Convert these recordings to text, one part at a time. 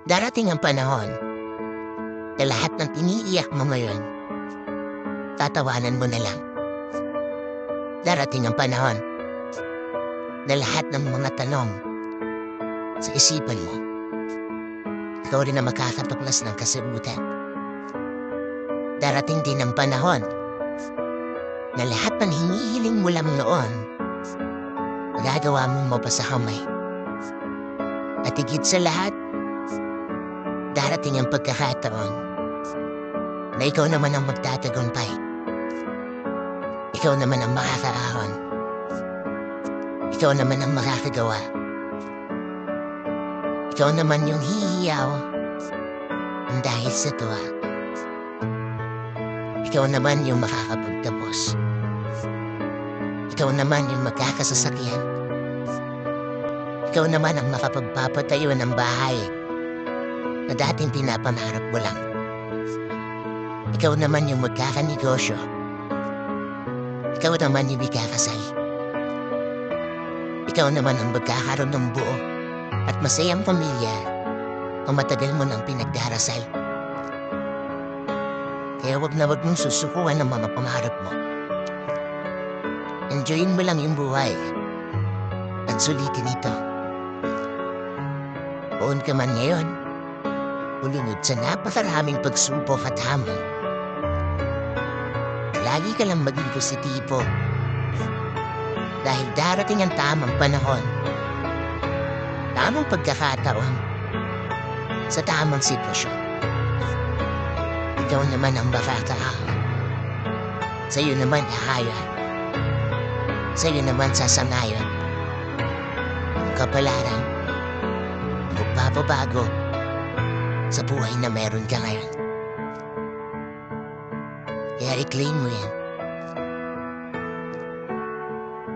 Darating ang panahon na lahat ng iniiyak mo ngayon, tatawanan mo na lang. Darating ang panahon na lahat ng mga tanong sa isipan mo, ikaw rin ang makakatuklas ng kasagutan. Darating din ang panahon na lahat ng hinihiling mo lang noon, magagawa mong mabasa kamay. At higit sa lahat, darating ang pagkakataon na ikaw naman ang magtatagumpay. Ikaw naman ang makakaahon. Ikaw naman ang makakagawa. Ikaw naman yung hihiyaw ang dahil sa tuwa. Ikaw naman yung makakapagtapos. Ikaw naman yung magkakasasakyan. Ikaw naman ang makapagpapatayo ng bahay na dating pinapangarap mo lang. Ikaw naman yung magkakanegosyo. Ikaw naman yung ikakasal. Ikaw naman ang magkakaroon ng buo at masayang pamilya kung matagal mo nang pinagdarasal. Kaya wag na wag mong susukuan ang mga pangarap mo. Enjoyin mo lang yung buhay at sulitin ito. Poon ka man ngayon, ulunod sa napakaraming pagsubok at hamon. Lagi ka lang maging positibo dahil darating ang tamang panahon, tamang pagkakataon sa tamang sitwasyon. Ikaw naman ang makakaahon. Sa'yo naman ahayan. Sa'yo naman sasanayan. Ang kapalaran, magpapabago sa buhay na meron ka ngayon. Kaya i-claim mo yan.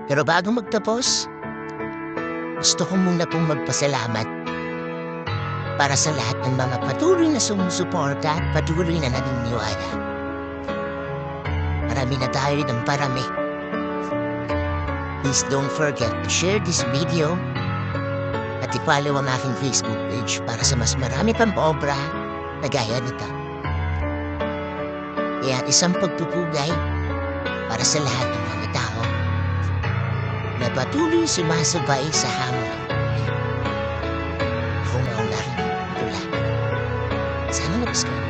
Pero bago magtapos, gusto ko muna pong magpasalamat para sa lahat ng mga patuloy na sumusuporta at patuloy na naniniwala. Marami na tayo ng parami. Please don't forget to share this video at i-follow ang aking Facebook page para sa mas marami pang obra na gaya nito. Kaya isang pagpupugay para sa lahat ng mga tao na patuloy sumasabay sa hamon. Ako mauna rin pula. Sana nabis ka.